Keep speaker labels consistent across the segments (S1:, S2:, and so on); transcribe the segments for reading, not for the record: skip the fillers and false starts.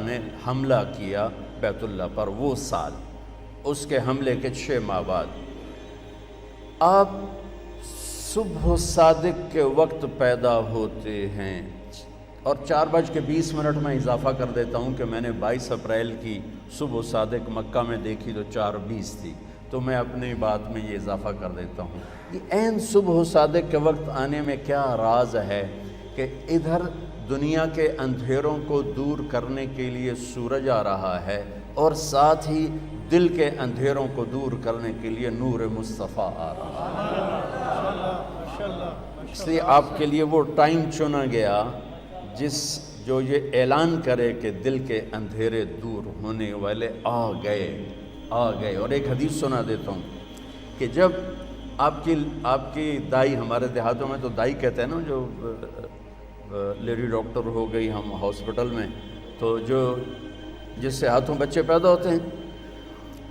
S1: نے حملہ کیا بیت اللہ پر، وہ سال، اس کے حملے کے 6 ماہ بعد آپ صبح صادق کے وقت پیدا ہوتے ہیں، اور 4:20 میں اضافہ کر دیتا ہوں کہ میں نے 22 اپریل کی صبح صادق مکہ میں دیکھی تو 4:20 تھی، تو میں اپنی بات میں یہ اضافہ کر دیتا ہوں۔ یہ عین صبح صادق کے وقت آنے میں کیا راز ہے کہ ادھر دنیا کے اندھیروں کو دور کرنے کے لیے سورج آ رہا ہے، اور ساتھ ہی دل کے اندھیروں کو دور کرنے کے لیے نور مصطفیٰ آ رہا ہے۔ اس لیے آپ کے لیے وہ ٹائم چنا گیا جو یہ اعلان کرے کہ دل کے اندھیرے دور ہونے والے آ گئے۔ اور ایک حدیث سنا دیتا ہوں کہ جب آپ کی دائی، ہمارے دیہاتوں میں تو دائی کہتے ہیں نا، جو لیڈی ڈاکٹر ہو گئی ہم ہاسپٹل میں، تو جس سے ہاتھوں بچے پیدا ہوتے ہیں،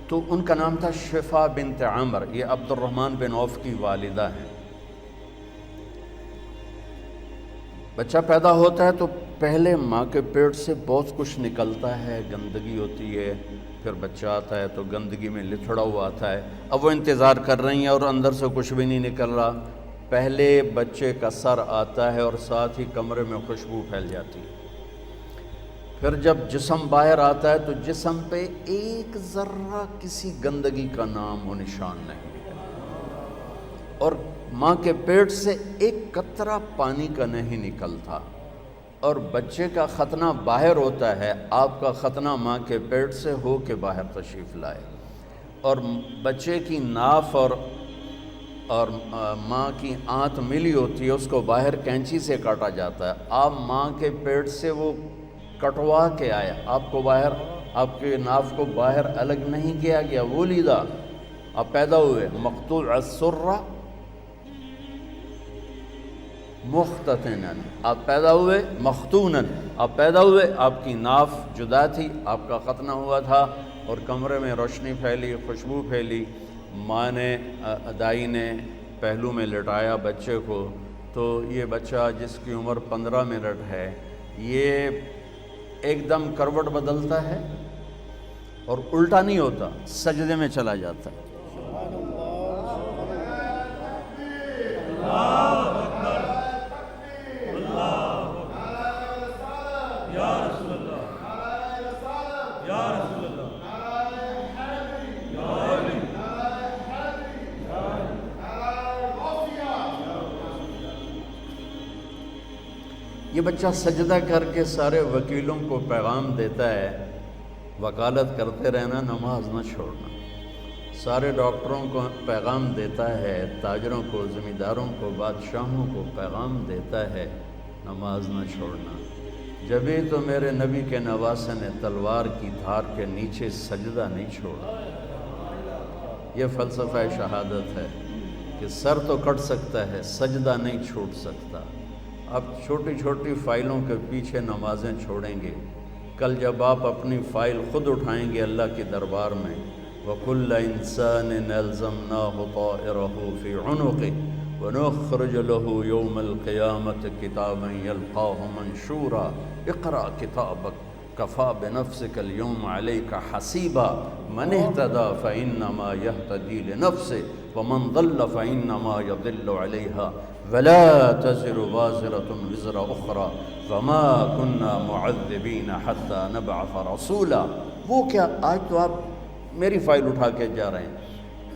S1: تو ان کا نام تھا شفا بنت عامر، یہ عبد الرحمن بن عوف کی والدہ ہیں۔ بچہ پیدا ہوتا ہے تو پہلے ماں کے پیٹ سے بہت کچھ نکلتا ہے، گندگی ہوتی ہے، پھر بچہ آتا ہے تو گندگی میں لتھڑا ہوا آتا ہے۔ اب وہ انتظار کر رہی ہیں اور اندر سے کچھ بھی نہیں نکل رہا۔ پہلے بچے کا سر آتا ہے اور ساتھ ہی کمرے میں خوشبو پھیل جاتی ہے۔ پھر جب جسم باہر آتا ہے تو جسم پہ ایک ذرہ کسی گندگی کا نام و نشان نہیں، اور ماں کے پیٹ سے ایک قطرہ پانی کا نہیں نکلتا، اور بچے کا ختنہ باہر ہوتا ہے۔ آپ کا ختنہ ماں کے پیٹ سے ہو کے باہر تشریف لائے، اور بچے کی ناف اور ماں کی آنت ملی ہوتی ہے، اس کو باہر کینچی سے کاٹا جاتا ہے۔ آپ ماں کے پیٹ سے وہ کٹوا کے آیا، آپ کو باہر، آپ کے ناف کو باہر الگ نہیں کیا گیا، وہ لیدہ آپ پیدا ہوئے مقطوع السرہ مختتناً، آپ پیدا ہوئے مختوناً، آپ پیدا ہوئے، آپ کی ناف جدا تھی، آپ کا ختنہ ہوا تھا، اور کمرے میں روشنی پھیلی، خوشبو پھیلی۔ ماں نے، دائی نے پہلو میں لٹایا بچے کو، تو یہ بچہ جس کی عمر 15 منٹ ہے، یہ ایک دم کروٹ بدلتا ہے اور الٹا نہیں ہوتا، سجدے میں چلا جاتا ہے۔ یہ بچہ سجدہ کر کے سارے وکیلوں کو پیغام دیتا ہے، وکالت کرتے رہنا، نماز نہ چھوڑنا۔ سارے ڈاکٹروں کو پیغام دیتا ہے، تاجروں کو، زمینداروں کو، بادشاہوں کو پیغام دیتا ہے، نماز نہ چھوڑنا۔ جبھی تو میرے نبی کے نواسے نے تلوار کی دھار کے نیچے سجدہ نہیں چھوڑا۔ یہ فلسفہ شہادت ہے کہ سر تو کٹ سکتا ہے، سجدہ نہیں چھوٹ سکتا۔ اب چھوٹی چھوٹی فائلوں کے پیچھے نمازیں چھوڑیں گے، کل جب آپ اپنی فائل خود اٹھائیں گے اللہ کے دربار میں، وَكُلَّ إِنسَانٍ أَلْزَمْنَاهُ طَائِرَهُ فِي عُنُقِهِ وَنُخْرِجُ لَهُ يَوْمَ الْقِيَامَةِ كِتَابًا يَلْقَاهُ مَنْشُورًا اقْرَأْ كِتَابَكَ كَفَى بِنَفْسِكَ الْيَوْمَ عَلَيْكَ حَسِيبًا مَنِ اهْتَدَىٰ فَإِنَّمَا يَهْتَدِي لِنَفْسِهِ وَمَنْ ضَلَّ فَإِنَّمَا يَضِلُّ عَلَيْهَا وَلَا تَزِرُ وَازِرَةٌ وِزْرَ أُخْرَىٰ وَمَا كُنَّا مُعَذِّبِينَ حَتَّىٰ نَبْعَثَ رَسُولًا۔ وہ کیا، آج تو آپ میری فائل اٹھا کے جا رہے ہیں،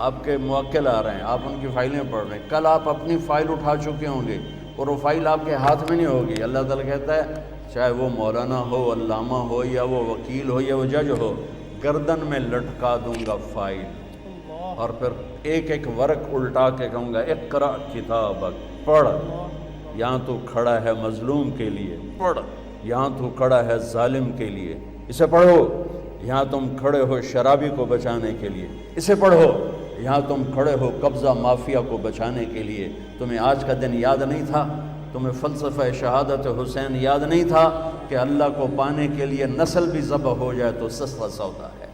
S1: آپ کے موکل آ رہے ہیں، آپ ان کی فائلیں پڑھ رہے ہیں، کل آپ اپنی فائل اٹھا چکے ہوں گے اور وہ فائل آپ کے ہاتھ میں نہیں ہوگی۔ اللہ تعالیٰ کہتا ہے چاہے وہ مولانا ہو، علامہ ہو، یا وہ وکیل ہو، یا وہ جج ہو، گردن میں لٹکا دوں گا فائل، اور پھر ایک ایک ورق الٹا کے کہوں گا اقرأ کتابک، پڑھ۔ یہاں تو کھڑا ہے مظلوم کے لیے، پڑھ۔ یہاں تو کھڑا ہے ظالم کے لیے، اسے پڑھو۔ یہاں تم کھڑے ہو شرابی کو بچانے کے لیے، اسے پڑھو۔ یہاں تم کھڑے ہو قبضہ مافیا کو بچانے کے لیے۔ تمہیں آج کا دن یاد نہیں تھا؟ تمہیں فلسفہ شہادت حسین یاد نہیں تھا کہ اللہ کو پانے کے لیے نسل بھی ذبح ہو جائے تو سستا سودا ہے؟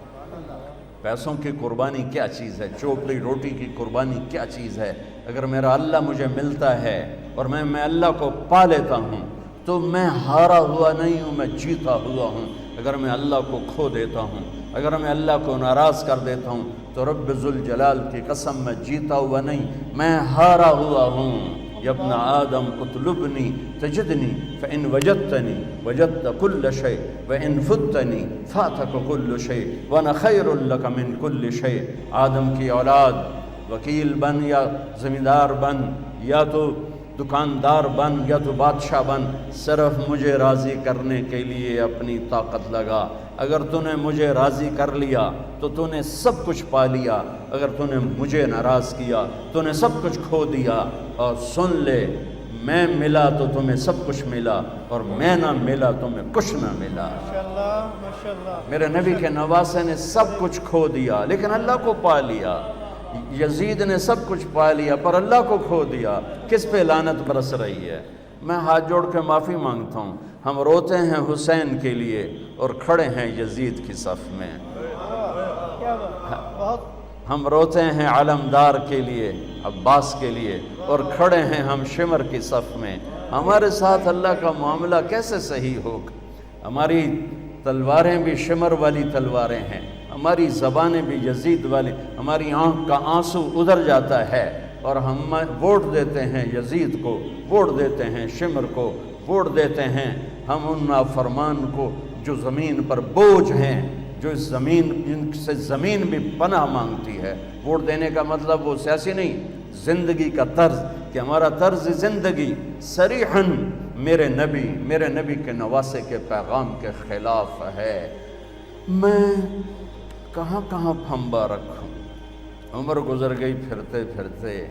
S1: پیسوں کی قربانی کیا چیز ہے؟ چوپڑی روٹی کی قربانی کیا چیز ہے؟ اگر میرا اللہ مجھے ملتا ہے اور میں اللہ کو پا لیتا ہوں تو میں ہارا ہوا نہیں ہوں، میں جیتا ہوا ہوں۔ اگر میں اللہ کو کھو دیتا ہوں، اگر میں اللہ کو ناراض کر دیتا ہوں تو رب ذوالجلال کی قسم میں جیتا ہوا نہیں، میں ہارا ہوا ہوں۔ یا ابن آدم اطلبنی تجدنی فإن وجدتنی وجدت كل شيء وإن فتنی فاتک كل شيء وأنا خیر لک من كل شيء۔ آدم کی اولاد، وکیل بن یا زمیندار بن یا تو دکاندار بن یا تو بادشاہ بن، صرف مجھے راضی کرنے کے لیے اپنی طاقت لگا۔ اگر تو نے مجھے راضی کر لیا تو تو نے سب کچھ پا لیا، اگر تو نے مجھے ناراض کیا تو نے سب کچھ کھو دیا۔ اور سن لے، میں ملا تو تمہیں سب کچھ ملا، اور میں نہ ملا تمہیں کچھ نہ ملا۔ میرے نبی کے نواسے نے سب کچھ کھو دیا لیکن اللہ کو پا لیا۔ یزید نے سب کچھ پا لیا پر اللہ کو کھو دیا۔ کس پہ لعنت برس رہی ہے؟ میں ہاتھ جوڑ کے معافی مانگتا ہوں، ہم روتے ہیں حسین کے لیے اور کھڑے ہیں یزید کی صف میں۔ ہم روتے ہیں علمدار کے لیے، عباس کے لیے، اور کھڑے ہیں ہم شمر کی صف میں۔ ہمارے ساتھ اللہ کا معاملہ کیسے صحیح ہوگا؟ ہماری تلواریں بھی شمر والی تلواریں ہیں، ہماری زبانیں بھی یزید والی، ہماری آنکھ کا آنسو ادھر جاتا ہے اور ہم ووٹ دیتے ہیں یزید کو، ووٹ دیتے ہیں شمر کو، ووٹ دیتے ہیں ہم ان نافرمان کو جو زمین پر بوجھ ہیں، جو اس زمین، جن سے زمین بھی پناہ مانگتی ہے۔ ووٹ دینے کا مطلب وہ سیاسی نہیں، زندگی کا طرز، کہ ہمارا طرز زندگی صریحاً میرے نبی کے نواسے کے پیغام کے خلاف ہے۔ میں کہاں کہاں پھنبا رکھوں؟ عمر گزر گئی پھرتے پھرتے،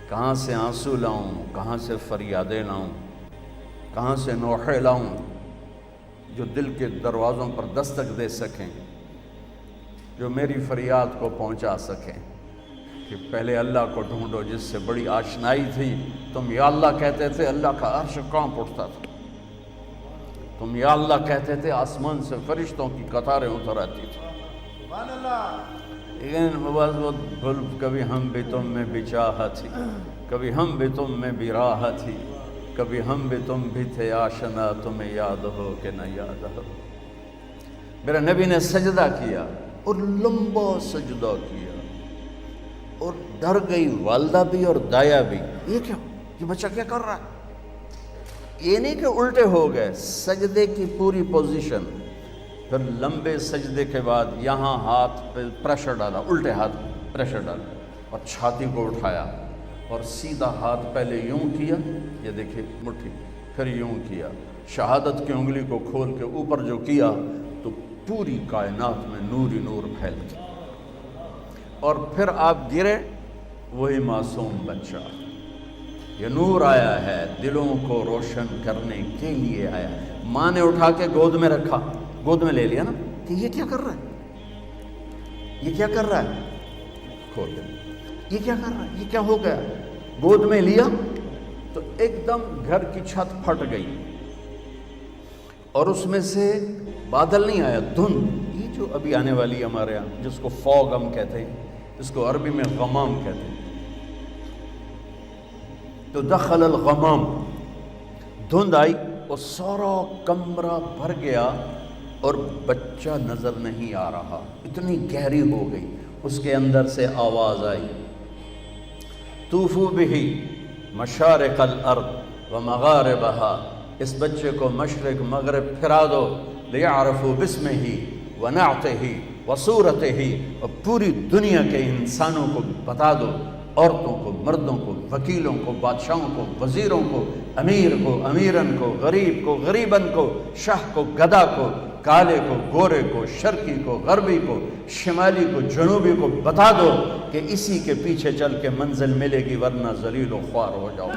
S1: کہاں سے آنسو لاؤں، کہاں سے فریادیں لاؤں، کہاں سے نوحے لاؤں جو دل کے دروازوں پر دستک دے سکیں، جو میری فریاد کو پہنچا سکیں۔ کہ پہلے اللہ کو ڈھونڈو جس سے بڑی آشنائی تھی۔ تم یا اللہ کہتے تھے، اللہ کا عرش کانپ اٹھتا تھا۔ تم یا اللہ کہتے تھے، آسمان سے فرشتوں کی قطاریں اتر آتی تھی۔ لیکن وہ کبھی ہم بھی تم میں بھی چاہ تھی، کبھی ہم بھی تم میں بھی راہ تھی، کبھی ہم بھی تم بھی تھے آشنا، تمہیں یاد ہو کہ نہ یاد ہو۔ میرے نبی نے سجدہ کیا اور لمبا سجدہ کیا، اور ڈر گئی والدہ بھی اور دایا بھی، یہ کیا، یہ بچہ کیا کر رہا ہے؟ یہ نہیں کہ الٹے ہو گئے، سجدے کی پوری پوزیشن۔ پھر لمبے سجدے کے بعد یہاں ہاتھ پہ پریشر ڈالا، الٹے ہاتھ پریشر ڈالا اور چھاتی کو اٹھایا اور سیدھا ہاتھ پہلے یوں کیا، یہ دیکھیں مٹھی، پھر یوں کیا، شہادت کی انگلی کو کھول کے اوپر جو کیا تو پوری کائنات میں نور ہی نور پھیل گیا۔ اور پھر آپ گرے، وہی معصوم بچہ، یہ نور آیا ہے دلوں کو روشن کرنے کے لیے آیا۔ ماں نے اٹھا کے گود میں رکھا، گود میں لے لیا نا، کہ یہ کیا کر رہا ہے، یہ کیا کر رہا ہے، کھول دے، یہ کیا کر رہا ہے، یہ کیا ہو گیا؟ گود میں لیا تو ایک دم گھر کی چھت پھٹ گئی اور اس میں سے بادل نہیں آیا، دھند، یہ جو ابھی آنے والی ہمارے یہاں جس کو فوگ ہم کہتے ہیں، اس کو عربی میں غمام کہتے ہیں۔ تو دخل الغمام، دھند آئی اور سارا کمرہ بھر گیا اور بچہ نظر نہیں آ رہا، اتنی گہری ہو گئی۔ اس کے اندر سے آواز آئی، طوفوا بہ مشارق الارض ومغاربہا، اس بچے کو مشرق مغرب پھرا دو، لیعرفوا باسمہ ونعتہ وصورتہ، اور پوری دنیا کے انسانوں کو بتا دو، عورتوں کو، مردوں کو، وکیلوں کو، بادشاہوں کو، وزیروں کو، امیر کو، امیرن کو، غریب کو، غریبن کو، شاہ کو، گدا کو، کالے کو، گورے کو، شرقی کو، غربی کو، شمالی کو، جنوبی کو بتا دو کہ اسی کے پیچھے چل کے منزل ملے گی، ورنہ ذلیل و خوار ہو جاؤ۔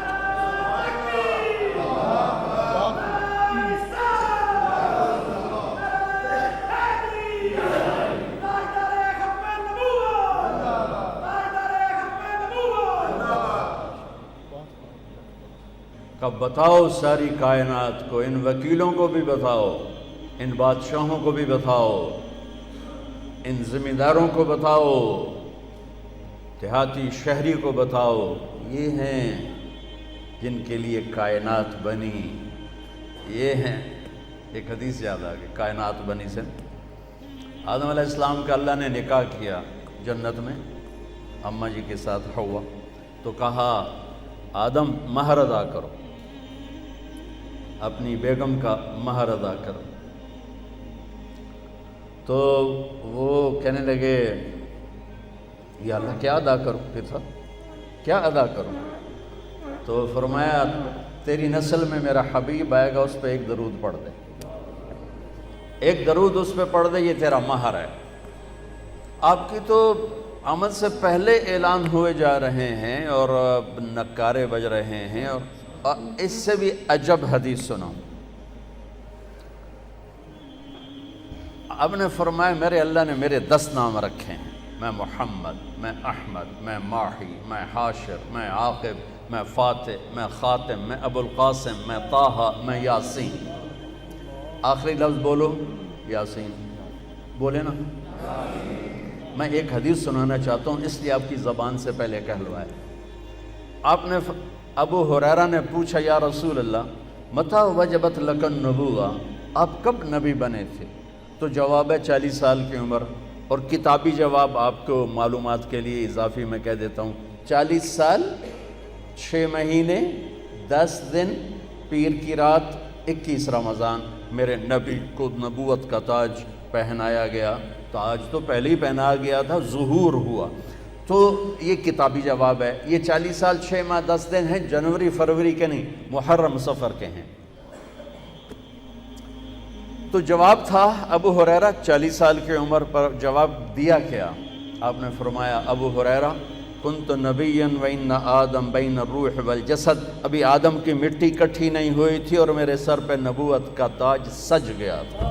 S1: کب بتاؤ ساری کائنات کو، ان وکیلوں کو بھی بتاؤ، ان بادشاہوں کو بھی بتاؤ، ان زمینداروں کو بتاؤ، دیہاتی شہری کو بتاؤ، یہ ہیں جن کے لیے کائنات بنی، یہ ہیں ایک حدیث یاد آ گئی کائنات بنی سے۔ آدم علیہ السلام کا اللہ نے نکاح کیا جنت میں اماں جی کے ساتھ حوا، تو کہا آدم مہر ادا کرو، اپنی بیگم کا مہر ادا کرو۔ تو وہ کہنے لگے یا اللہ کیا ادا کروں، پھر صاحب کیا ادا کروں؟ تو فرمایا تیری نسل میں میرا حبیب آئے گا، اس پہ ایک درود پڑھ دے، ایک درود اس پہ پڑھ دے، یہ تیرا مہر ہے۔ آپ کی تو آمد سے پہلے اعلان ہوئے جا رہے ہیں اور نکارے بج رہے ہیں، اور اس سے بھی عجب حدیث سنو۔ اب نے فرمایا میرے اللہ نے میرے 10 نام رکھے ہیں، میں محمد، میں احمد، میں ماحی، میں حاشر، میں عاقب، میں فاتح، میں خاتم، میں ابو القاسم، میں طٰہٰ، میں یاسین۔ آخری لفظ بولو یاسین، بولے نا۔ میں ایک حدیث سنانا چاہتا ہوں، اس لیے آپ کی زبان سے پہلے کہلوائے۔ آپ نے ابو ہریرہ نے پوچھا یا رسول اللہ متى وجبت لک النبوۃ، آپ کب نبی بنے تھے؟ تو جواب ہے 40 سال کی عمر، اور کتابی جواب آپ کو معلومات کے لیے اضافی میں کہہ دیتا ہوں، 40 سال 6 مہینے 10 دن پیر کی رات 21 رمضان میرے نبی کو نبوت کا تاج پہنایا گیا۔ تاج تو پہلے ہی پہنا گیا تھا، ظہور ہوا۔ تو یہ کتابی جواب ہے۔ یہ 40 سال 6 ماہ 10 دن ہیں، جنوری فروری کے نہیں، محرم صفر کے ہیں۔ تو جواب تھا ابو ہریرہ 40 سال کی عمر پر جواب دیا کیا؟ آپ نے فرمایا ابو ہریرہ کنت نبیا وان آدم بین الروح والجسد، ابھی آدم کی مٹی کٹھی نہیں ہوئی تھی اور میرے سر پہ نبوت کا تاج سج گیا تھا،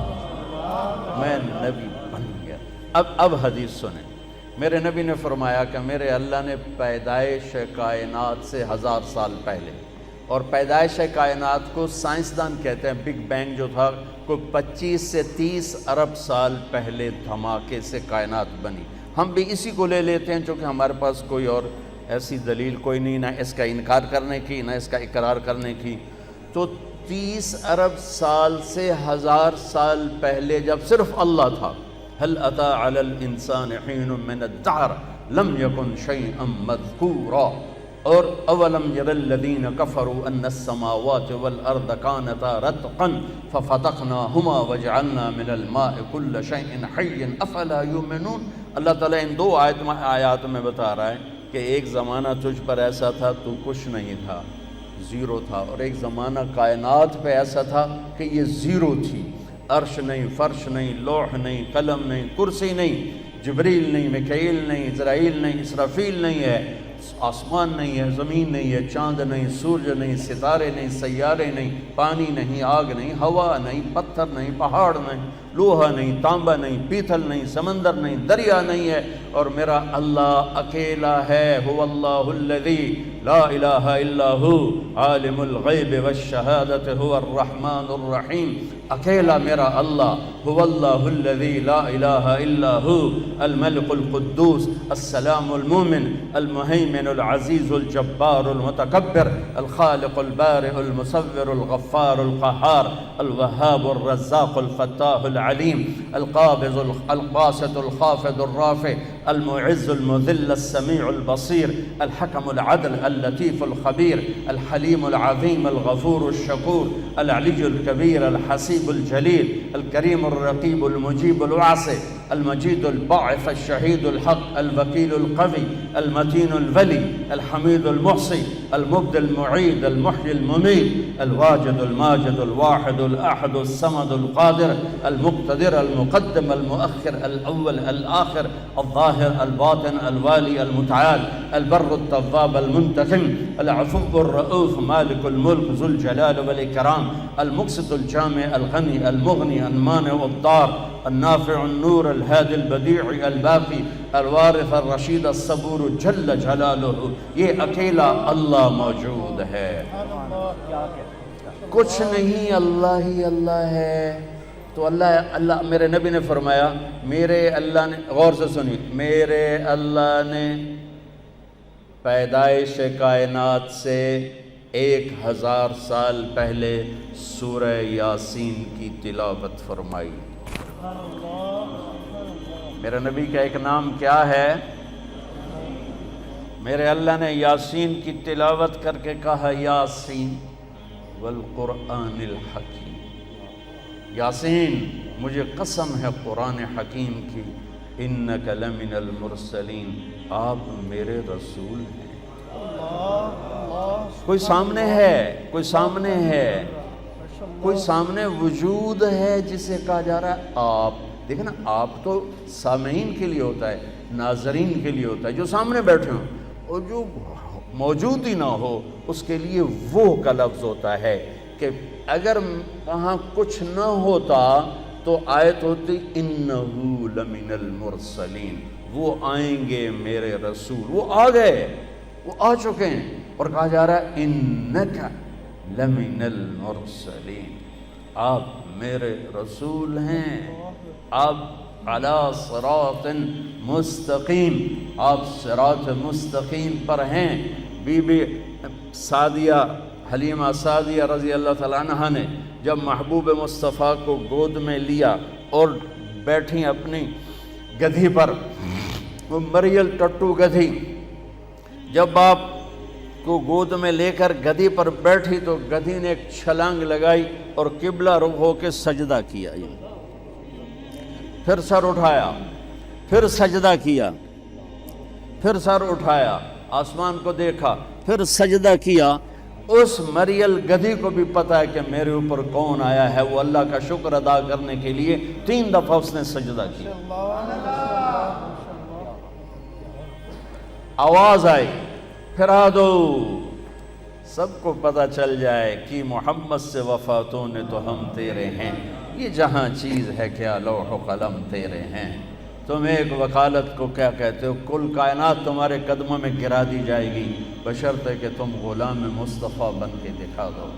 S1: میں نبی بن گیا۔ اب حدیث سنیں۔ میرے نبی نے فرمایا کہ میرے اللہ نے پیدائش کائنات سے 1000 سال پہلے، اور پیدائش کائنات کو سائنسدان کہتے ہیں بگ بینگ جو تھا، کوئی 25 سے 30 ارب سال پہلے دھماکے سے کائنات بنی۔ ہم بھی اسی کو لے لیتے ہیں چونکہ ہمارے پاس کوئی اور ایسی دلیل کوئی نہیں، نہ اس کا انکار کرنے کی نہ اس کا اقرار کرنے کی۔ تو 30 ارب سال سے 1000 سال پہلے جب صرف اللہ تھا، هل اتى على الانسان حين من الدهر لم يكن شيئا مذكورا، اور اولم ير الذين كفروا ان السماوات والارض كانتا رتقا ففتقناهما وجعلنا من الماء كل شيء حي افلا يؤمنون۔ اللہ تعالیٰ ان 2 آیات میں بتا رہا ہے کہ ایک زمانہ تجھ پر ایسا تھا تو کچھ نہیں تھا، زیرو تھا، اور ایک زمانہ کائنات پہ ایسا تھا کہ یہ زیرو تھی، عرش نہیں، فرش نہیں، لوح نہیں، قلم نہیں، کرسی نہیں، جبریل نہیں، میکائیل نہیں، اسرائیل نہیں، اسرافیل نہیں ہے، آسمان نہیں ہے، زمین نہیں ہے، چاند نہیں، سورج نہیں، ستارے نہیں، سیارے نہیں، پانی نہیں، آگ نہیں، ہوا نہیں، پتھر نہیں، پہاڑ نہیں، لوہا نہیں، تانبا نہیں، پیتل نہیں، سمندر نہیں، دریا نہیں ہے، اور میرا اللہ اکیلا ہے۔ هو اللہ الذی لا الہ الا ہو عالم الغیب والشہادۃ هو الرحمن الرحیم۔ اکیلا میرا اللہ، هو اللہ الذی لا الہ الا ہو الملک القدوس السلام المؤمن المہیمن العزیز الجبار المتکبر الخالق البارئ المصور الغفار القہار الوہاب الرزاق الفتاح العلیم القابض الباسط الخافض الرافع المعز المذل السمیع البصیر الحکم العدل اللطیف الخبیر الحلیم العظیم الغفور الشکور العلی الکبیر الحسیب الجلیل الکریم الرقیب المجیب الواسع المجید الباعث الشہید الحق الوکیل القوی المتین الولی الحمید المحصی المبدی المعید المحیی الممیت الواجد الماجد الواحد الأحد الصمد القادر المقتدر المقدم المؤخر الأول الآخر الظاهر الباطن الوالي المتعال البر التواب المنتقم العفو الرؤوف مالك الملك ذو الجلال والإكرام المقسط الجامع الغني المغني المانع الضار النافع النور الهادي البديع الباقي الوارث الرشید الصبور جل جلالہ۔ یہ اکیلا اللہ موجود ہے، کچھ نہیں، اللہ ہی اللہ ہے۔ تو اللہ میرے نبی نے فرمایا میرے اللہ نے، غور سے سنی، میرے اللہ نے پیدائش کائنات سے 1000 سال پہلے سورہ یاسین کی تلاوت فرمائی۔ میرے نبی کا ایک نام کیا ہے؟ میرے اللہ نے یاسین کی تلاوت کر کے کہا یاسین والقرآن الحکیم، یاسین مجھے قسم ہے قرآن حکیم کی، انک لمن المرسلین، آپ میرے رسول ہیں۔ کوئی سامنے ہے، کوئی سامنے ہے، کوئی سامنے وجود ہے جسے کہا جا رہا ہے آپ۔ دیکھیں نا، آپ تو سامعین کے لیے ہوتا ہے، ناظرین کے لیے ہوتا ہے، جو سامنے بیٹھے ہوں، اور جو موجود ہی نہ ہو اس کے لیے وہ کا لفظ ہوتا ہے کہ اگر وہاں کچھ نہ ہوتا تو آیت ہوتی انہو لمن المرسلین، وہ آئیں گے میرے رسول، وہ آ گئے، وہ آ چکے ہیں، اور کہا جا رہا ہے انکا لمن المرسلین، آپ میرے رسول ہیں، آپ علی صراط مستقیم، آپ صراط مستقیم پر ہیں۔ بی بی سعدیہ، حلیمہ سعدیہ رضی اللہ تعالیٰ عنہ نے جب محبوب مصطفیٰ کو گود میں لیا اور بیٹھی اپنی گدھی پر، وہ مریل ٹٹو گدھی، جب آپ کو گود میں لے کر گدھی پر بیٹھی تو گدھی نے ایک چھلانگ لگائی اور قبلہ رخ ہو کے سجدہ کیا، پھر سر اٹھایا، پھر سجدہ کیا، پھر سر اٹھایا، آسمان کو دیکھا، پھر سجدہ کیا۔ اس مریل گدھی کو بھی پتا ہے کہ میرے اوپر کون آیا ہے، وہ اللہ کا شکر ادا کرنے کے لیے 3 دفعہ اس نے سجدہ کیا۔ آواز آئی، پھرا دو، سب کو پتہ چل جائے کہ محمد سے وفاتوں نے تو ہم تیرے ہیں، یہ جہاں چیز ہے کیا لوح و قلم تیرے ہیں۔ تم ایک وکالت کو کیا کہتے ہو، کل کائنات تمہارے قدموں میں گرا دی جائے گی بشرطے کہ تم غلام مصطفیٰ بن کے دکھا دو۔